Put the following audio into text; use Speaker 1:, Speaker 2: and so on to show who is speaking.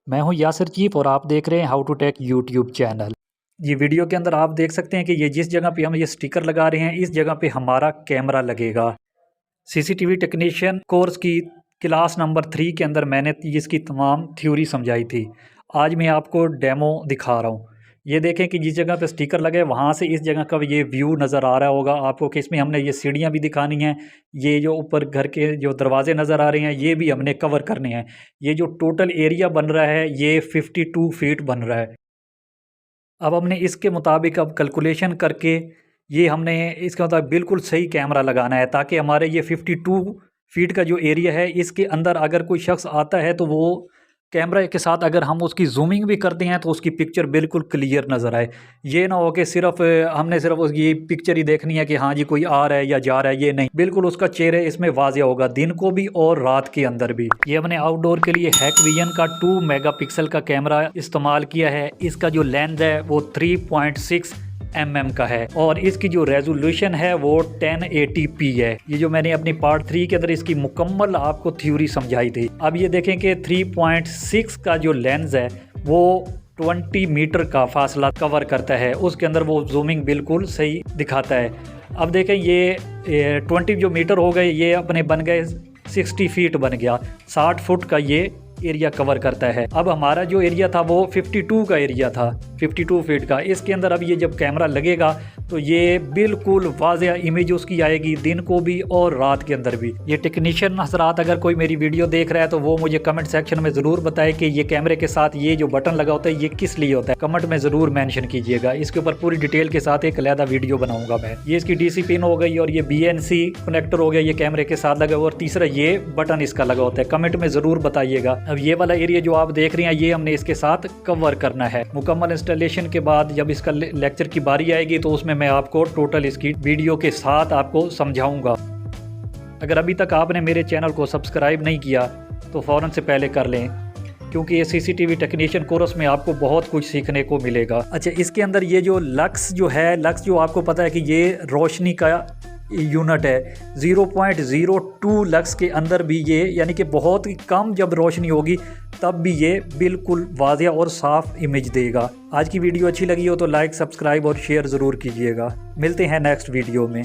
Speaker 1: मैं हूं यासिर चीफ और आप देख रहे हैं how to take YouTube channel. ये वीडियो के अंदर आप देख सकते हैं कि ये जिस जगह पे हम ये स्टिकर लगा रहे हैं इस जगह पे हमारा कैमरा लगेगा। सीसीटीवी टेक्नीशियन कोर्स की क्लास नंबर 3 के अंदर मैंने इसकी तमाम थ्योरी समझाई थी। आज मैं आपको डेमो दिखा रहा हूँ। ये देखें कि जिस जगह पे स्टिकर लगे वहाँ से इस जगह का ये व्यू नज़र आ रहा होगा आपको कि इसमें हमने ये सीढ़ियाँ भी दिखानी हैं। ये जो ऊपर घर के जो दरवाजे नज़र आ रहे हैं ये भी हमने कवर करने हैं। ये जो टोटल एरिया बन रहा है ये 52 फीट बन रहा है। अब हमने इसके मुताबिक अब कैलकुलेशन करके ये हमने इसके मुताबिक बिल्कुल सही कैमरा लगाना है ताकि हमारे ये 52 फीट का जो एरिया है इसके अंदर अगर कोई शख्स आता है तो वो कैमरा के साथ अगर हम उसकी जूमिंग भी करते हैं तो उसकी पिक्चर बिल्कुल क्लियर नज़र आए। ये ना हो कि हमने सिर्फ उसकी पिक्चर ही देखनी है कि हाँ जी कोई आ रहा है या जा रहा है, ये नहीं, बिल्कुल उसका चेहरा इसमें वाज़िया होगा दिन को भी और रात के अंदर भी। ये हमने आउटडोर के लिए हैकविजन का 2 मेगापिक्सल का कैमरा इस्तेमाल किया है। इसका जो लेंस है वो 3.6 mm का है और इसकी जो रेजोल्यूशन है वो 1080p है। ये जो मैंने अपनी पार्ट 3 के अंदर इसकी मुकम्मल आपको थ्योरी समझाई थी। अब ये देखें कि 3.6 का जो लेंस है वो 20 मीटर का फासला कवर करता है, उसके अंदर वो जूमिंग बिल्कुल सही दिखाता है। अब देखें ये 20 जो मीटर हो गए ये अपने बन गए 60 फीट बन गया, 60 फुट का ये एरिया कवर करता है। अब हमारा जो एरिया था वो 52 का एरिया था, 52 फीट का। इसके अंदर अब ये जब कैमरा लगेगा तो ये बिल्कुल वाज़िया इमेज उसकी आएगी दिन को भी और रात के अंदर भी। ये टेक्नीशियन हजरात अगर कोई मेरी वीडियो देख रहा है तो वो मुझे कमेंट सेक्शन में ज़रूर बताए कि ये कैमरे के साथ ये जो बटन लगा होता है ये किस लिए होता है, कमेंट में ज़रूर मेंशन कीजिएगा। इसके ऊपर पूरी डिटेल के साथ एक अलहदा वीडियो बनाऊंगा मैं। ये इसकी DC पिन हो गई और ये BNC कनेक्टर हो गया, ये कैमरे के साथ लगा हुआ, और तीसरा ये बटन इसका लगा होता है। कमेंट में ज़रूर बताइएगा। अब ये वाला एरिया जो आप देख रहे हैं ये हमने इसके साथ कवर करना है। मुकम्मल इंस्टॉलेशन के बाद जब इसका लेक्चर की बारी आएगी तो उसमें मैं आपको टोटल इसकी वीडियो के साथ आपको समझाऊंगा। अगर अभी तक आपने मेरे चैनल को सब्सक्राइब नहीं किया तो फ़ौरन से पहले कर लें क्योंकि ये CCTV टेक्नीशियन कोर्स में आपको बहुत कुछ सीखने को मिलेगा। अच्छा, इसके अंदर ये जो लक्स जो आपको पता है कि ये रोशनी का यूनिट है। 0.02 लक्स के अंदर भी ये यानी कि बहुत ही कम जब रोशनी होगी तब भी ये बिल्कुल वाज़िया और साफ़ इमेज देगा। आज की वीडियो अच्छी लगी हो तो लाइक, सब्सक्राइब और शेयर ज़रूर कीजिएगा। मिलते हैं नेक्स्ट वीडियो में।